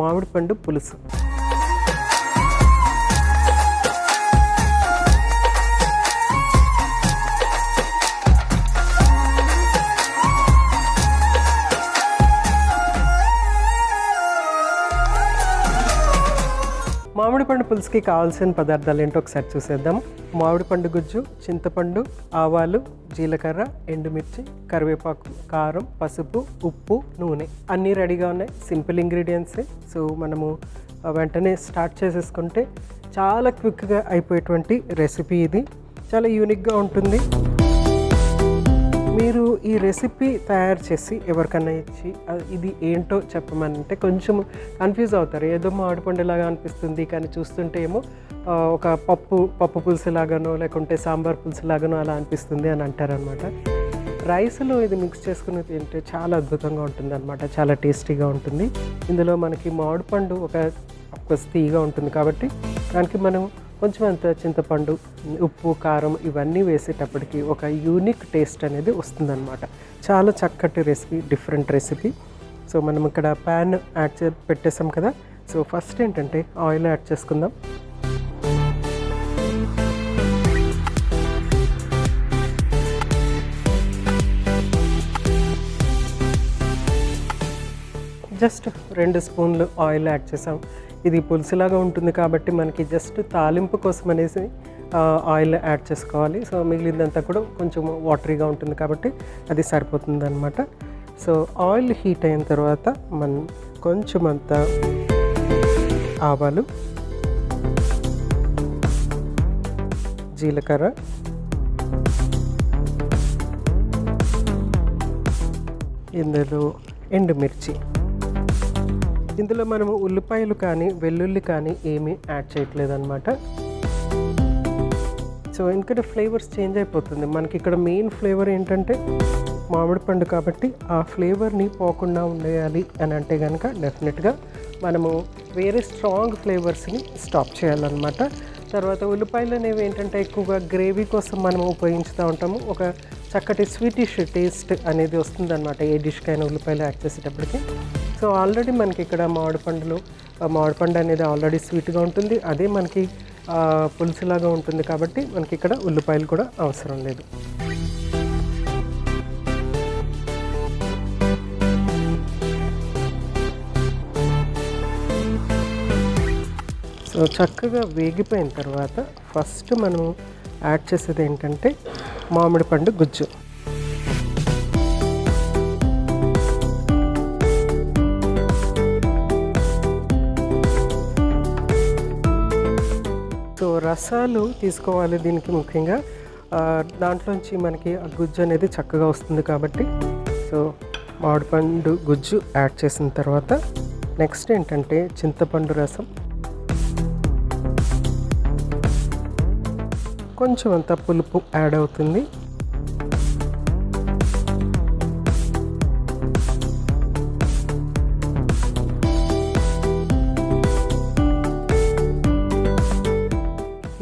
మామిడి పండు పులుసు. మామిడి పండు పులుసుకి కావాల్సిన పదార్థాలు ఏంటో ఒకసారి చూసేద్దాం. మామిడి పండు గుజ్జు, చింతపండు, ఆవాలు, జీలకర్ర, ఎండుమిర్చి, కరివేపాకు, కారం, పసుపు, ఉప్పు, నూనె అన్నీ రెడీగా ఉన్నాయి. సింపుల్ ఇంగ్రీడియంట్సే. సో మనము వెంటనే స్టార్ట్ చేసేసుకుంటే చాలా క్విక్గా అయిపోయేటువంటి రెసిపీ ఇది. చాలా యూనిక్గా ఉంటుంది. మీరు ఈ రెసిపీ తయారు చేసి ఎవరికన్నా ఇచ్చి ఇది ఏంటో చెప్పమనంటే కొంచెం కన్ఫ్యూజ్ అవుతారు. ఏదో మామిడి పండులాగా అనిపిస్తుంది, కానీ చూస్తుంటే ఏమో ఒక పప్పు పులుసులాగానో లేకుంటే సాంబార్ పులుసులాగానో అలా అనిపిస్తుంది అని అంటారనమాట. రైస్లో ఇది మిక్స్ చేసుకుని తింటే చాలా అద్భుతంగా ఉంటుంది అనమాట. చాలా టేస్టీగా ఉంటుంది. ఇందులో మనకి మామిడి పండు ఒక తీగా ఉంటుంది కాబట్టి దానికి మనం కొంచెం అంత చింతపండు, ఉప్పు, కారం ఇవన్నీ వేసేటప్పటికి ఒక యూనిక్ టేస్ట్ అనేది వస్తుందన్నమాట. చాలా చక్కటి రెసిపీ, డిఫరెంట్ రెసిపీ. సో మనం ఇక్కడ ప్యాన్ పెట్టేసాం కదా. సో ఫస్ట్ ఏంటంటే ఆయిల్ యాడ్ చేసుకుందాం. జస్ట్ 2 స్పూన్లు ఆయిల్ యాడ్ చేసాం. ఇది పులుసులాగా ఉంటుంది కాబట్టి మనకి జస్ట్ తాలింపు కోసం అనేసి ఆయిల్ యాడ్ చేసుకోవాలి. సో మిగిలిందంతా కూడా కొంచెం వాటరీగా ఉంటుంది కాబట్టి అది సరిపోతుంది అనమాట. సో ఆయిల్ హీట్ అయిన తర్వాత మనం కొంచెం అంతా ఆవాలు, జీలకర్ర, ఇందులో ఎండుమిర్చి. ఇందులో మనము ఉల్లిపాయలు కానీ వెల్లుల్లి కానీ ఏమీ యాడ్ చేయట్లేదు అనమాట. సో ఎందుకంటే ఫ్లేవర్స్ చేంజ్ అయిపోతుంది. మనకి ఇక్కడ మెయిన్ ఫ్లేవర్ ఏంటంటే మామిడి పండు కాబట్టి ఆ ఫ్లేవర్ని పోకుండా ఉండేయాలి అని అంటే కనుక డెఫినెట్గా మనము వేరే స్ట్రాంగ్ ఫ్లేవర్స్ని స్టాప్ చేయాలన్నమాట. తర్వాత ఉల్లిపాయలు అనేవి ఏంటంటే ఎక్కువగా గ్రేవీ కోసం మనం ఉపయోగిస్తూ ఉంటాము. ఒక చక్కటి స్వీటిష్ టేస్ట్ అనేది వస్తుందన్నమాట ఏ డిష్కైనా ఉల్లిపాయలు యాడ్ చేసేటప్పటికి. సో ఆల్రెడీ మనకి ఇక్కడ మామిడి పండు అనేది ఆల్రెడీ స్వీట్గా ఉంటుంది. అదే మనకి పులుసులాగా ఉంటుంది కాబట్టి మనకి ఇక్కడ ఉల్లిపాయలు కూడా అవసరం లేదు. సో చక్కగా వేగిపోయిన తర్వాత ఫస్ట్ మనము యాడ్ చేసేది ఏంటంటే మామిడి పండు గుజ్జు. సో రసాలు తీసుకోవాలి దీనికి ముఖ్యంగా. దాంట్లోంచి మనకి ఆ గుజ్జు అనేది చక్కగా వస్తుంది కాబట్టి. సో మామిడి పండు గుజ్జు యాడ్ చేసిన తర్వాత నెక్స్ట్ ఏంటంటే చింతపండు రసం, కొంచెం అంత పులుపు యాడ్ అవుతుంది.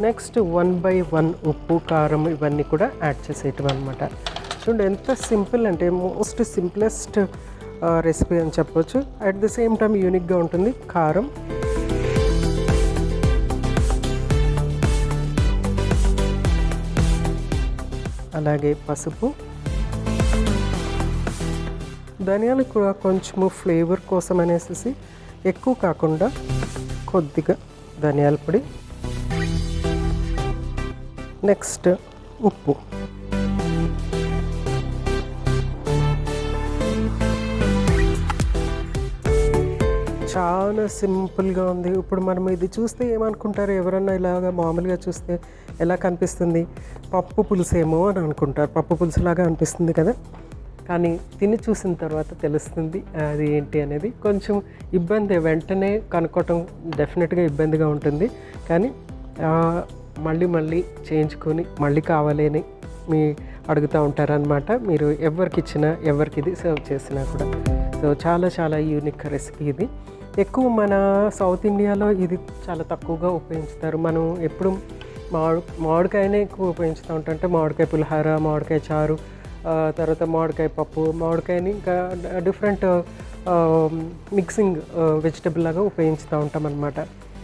నెక్స్ట్ 1/1 ఉప్పు, కారం ఇవన్నీ కూడా యాడ్ చేసేయటం అనమాట. చూడండి ఎంత సింపుల్ అంటే మోస్ట్ సింప్లెస్ట్ రెసిపీ అని చెప్పొచ్చు. అట్ ద సేమ్ టైం యూనిక్గా ఉంటుంది. కారం, అలాగే పసుపు, ధనియాలు కూడా కొంచెము ఫ్లేవర్ కోసం అనేసి ఎక్కువ కాకుండా కొద్దిగా ధనియాల పొడి, నెక్స్ట్ ఉప్పు. చాలా సింపుల్గా ఉంది. ఇప్పుడు మనం ఇది చూస్తే ఏమనుకుంటారు, ఎవరన్నా ఇలాగా మామూలుగా చూస్తే ఎలా కనిపిస్తుంది, పప్పు పులుసేమో అని అనుకుంటారు. పప్పు పులుసులాగా అనిపిస్తుంది కదా, కానీ తిని చూసిన తర్వాత తెలుస్తుంది అది ఏంటి అనేది. కొంచెం ఇబ్బంది, వెంటనే కనుక్కోవటం డెఫినెట్గా ఇబ్బందిగా ఉంటుంది. కానీ మళ్ళీ చేయించుకొని మళ్ళీ కావాలి అని మీ అడుగుతూ ఉంటారనమాట. మీరు ఎవరికి ఇచ్చినా, ఎవరికి ఇది సర్వ్ చేసినా కూడా. సో చాలా యూనిక్ రెసిపీ ఇది. ఎక్కువ మన సౌత్ ఇండియాలో ఇది చాలా తక్కువగా ఉపయోగిస్తారు. మనం ఎప్పుడు మామిడికాయనే ఎక్కువ ఉపయోగిస్తూ ఉంటాం. అంటే మామిడికాయ పులిహార, మామిడికాయ చారు, తర్వాత మామిడికాయ పప్పు, మామిడికాయని ఇంకా డిఫరెంట్ మిక్సింగ్ వెజిటబుల్ లాగా ఉపయోగిస్తూ ఉంటాం అన్నమాట.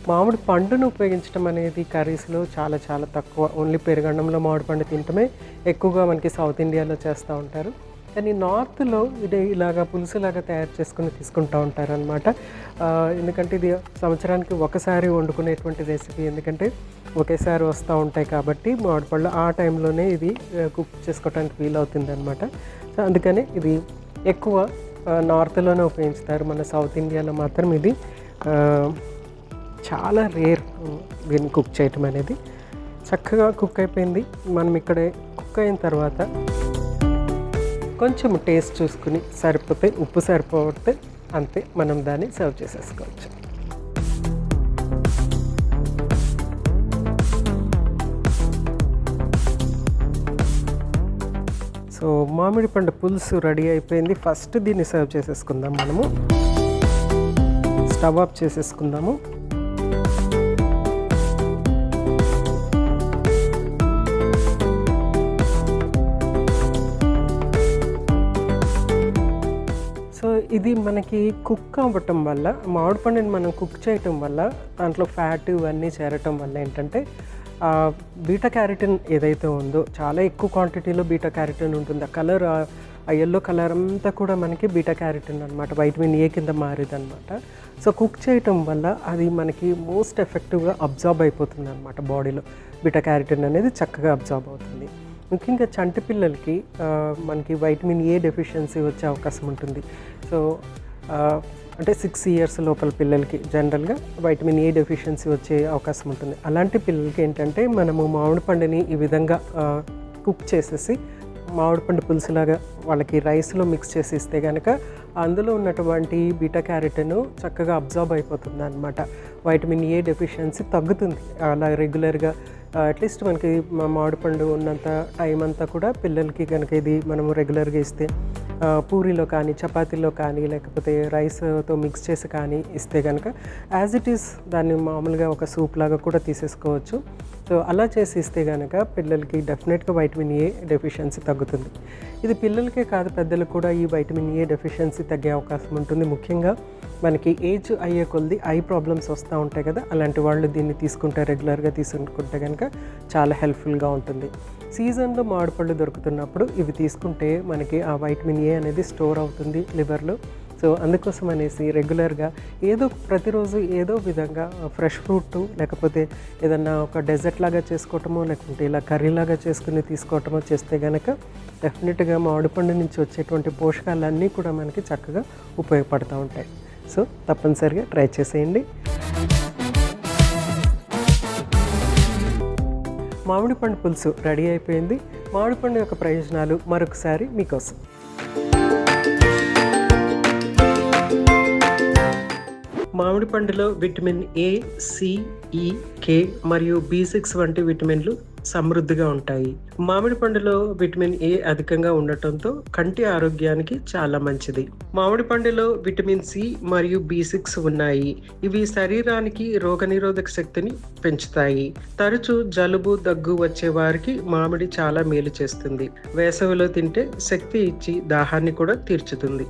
మామిడి పండును ఉపయోగించడం అనేది కర్రీస్లో చాలా చాలా తక్కువ. ఓన్లీ పెరుగన్నంలో మామిడి పండు తినటమే ఎక్కువగా మనకి సౌత్ ఇండియాలో చేస్తూ ఉంటారు. కానీ నార్త్లో ఇది ఇలాగా పులుసులాగా తయారు చేసుకుని తీసుకుంటూ ఉంటారనమాట. ఎందుకంటే ఇది సంవత్సరానికి ఒకసారి వండుకునేటువంటి రెసిపీ. ఎందుకంటే ఒకేసారి వస్తూ ఉంటాయి కాబట్టి మామిడిపళ్ళు ఆ టైంలోనే ఇది కుక్ చేసుకోవడానికి వీలవుతుంది అనమాట. సో అందుకని ఇది ఎక్కువ నార్త్లోనే ఉపయోగిస్తారు. మన సౌత్ ఇండియాలో మాత్రం ఇది చాలా రేర్ దీన్ని కుక్ చేయటం అనేది. చక్కగా కుక్ అయిపోయింది. మనం ఇక్కడ కుక్ అయిన తర్వాత కొంచెం టేస్ట్ చూసుకుని సరిపోతే, ఉప్పు సరిపోతే అంతే, మనం దాన్ని సర్వ్ చేసేసుకోవచ్చు. సో మామిడి పండు పులుసు రెడీ అయిపోయింది. ఫస్ట్ దీన్ని సర్వ్ చేసేసుకుందాం. మనము స్టవ్ ఆఫ్ చేసేసుకుందాము. సో ఇది మనకి కుక్ అవ్వటం వల్ల, మామిడి పండుని మనం కుక్ చేయటం వల్ల దాంట్లో ఫ్యాట్ ఇవన్నీ చేరటం వల్ల ఏంటంటే బీటా క్యారోటిన్ ఏదైతే ఉందో చాలా ఎక్కువ క్వాంటిటీలో బీటా క్యారోటిన్ ఉంటుంది. ఆ కలర్, ఆ ఎల్లో కలర్ అంతా కూడా మనకి బీటా క్యారోటిన్ అనమాట, వైటమిన్ ఏ కింద మారేది అనమాట. సో కుక్ చేయటం వల్ల అది మనకి మోస్ట్ ఎఫెక్టివ్గా అబ్జార్బ్ అయిపోతుంది అనమాట బాడీలో. బీటా క్యారోటిన్ అనేది చక్కగా అబ్జార్బ్ అవుతుంది. ముఖ్యంగా చంటి పిల్లలకి మనకి వైటమిన్ ఏ డెఫిషియన్సీ వచ్చే అవకాశం ఉంటుంది. సో అంటే 6 years లోపల పిల్లలకి జనరల్గా వైటమిన్ ఏ డెఫిషియన్సీ వచ్చే అవకాశం ఉంటుంది. అలాంటి పిల్లలకి ఏంటంటే మనము మామిడి పండుని ఈ విధంగా కుక్ చేసేసి మామిడి పండు పులుసులాగా వాళ్ళకి రైస్లో మిక్స్ చేసి ఇస్తే కనుక అందులో ఉన్నటువంటి బీటా క్యారోటిన్ చక్కగా అబ్జార్బ్ అయిపోతుంది అనమాట. వైటమిన్ ఏ డెఫిషియన్సీ తగ్గుతుంది. అలా రెగ్యులర్గా అట్లీస్ట్ మనకి మామిడి పండు ఉన్నంత టైం అంతా కూడా పిల్లలకి కనుక ఇది మనము రెగ్యులర్గా ఇస్తే, పూరీలో కానీ చపాతీలో కానీ లేకపోతే రైస్తో మిక్స్ చేసి కానీ ఇస్తే కనుక యాజ్ ఇట్ ఈస్ దాన్ని మామూలుగా ఒక సూప్ లాగా కూడా తీసేసుకోవచ్చు. సో అలా చేసి ఇస్తే కనుక పిల్లలకి డెఫినెట్గా వైటమిన్ ఏ డెఫిషియన్సీ తగ్గుతుంది. ఇది పిల్లలకే కాదు, పెద్దలకు కూడా ఈ వైటమిన్ ఏ డెఫిషియన్సీ తగ్గే అవకాశం ఉంటుంది. ముఖ్యంగా మనకి ఏజ్ అయ్యే కొద్ది ఐ ప్రాబ్లమ్స్ వస్తూ ఉంటాయి కదా, అలాంటి వాళ్ళు దీన్ని తీసుకుంటే, రెగ్యులర్గా తీసుకుంటే కనుక చాలా హెల్ప్ఫుల్గా ఉంటుంది. సీజన్లో మామిడిపళ్ళు దొరుకుతున్నప్పుడు ఇవి తీసుకుంటే మనకి ఆ వైటమిన్ ఏ అనేది స్టోర్ అవుతుంది లివర్లో. సో అందుకోసం అనేసి రెగ్యులర్గా ప్రతిరోజు ఏదో విధంగా ఫ్రెష్ ఫ్రూట్ లేకపోతే ఏదన్నా ఒక డెజర్ట్ లాగా చేసుకోవటమో లేకుంటే ఇలా కర్రీలాగా చేసుకుని తీసుకోవటమో చేస్తే కనుక డెఫినెట్గా మామిడిపండు నుంచి వచ్చేటువంటి పోషకాలన్నీ కూడా మనకి చక్కగా ఉపయోగపడుతూ ఉంటాయి. సో తప్పనిసరిగా ట్రై చేసేయండి. మామిడి పండు పులుసు రెడీ అయిపోయింది. మామిడి పండు యొక్క ప్రయోజనాలు మరొకసారి మీకోసం. మామిడి పండులో విటమిన్ ఏ, సి, ఈ, కే మరియు B6 వంటి విటమిన్లు సమృద్ధిగా ఉంటాయి. మామిడి పండులో విటమిన్ ఏ అధికంగా ఉండటంతో కంటి ఆరోగ్యానికి చాలా మంచిది. మామిడి పండులో విటమిన్ సి మరియు B6 ఉన్నాయి. ఇవి శరీరానికి రోగనిరోధక శక్తిని పెంచుతాయి. తరచూ జలుబు, దగ్గు వచ్చే వారికి మామిడి చాలా మేలు చేస్తుంది. వేసవిలో తింటే శక్తి ఇచ్చి దాహాన్ని కూడా తీర్చుతుంది.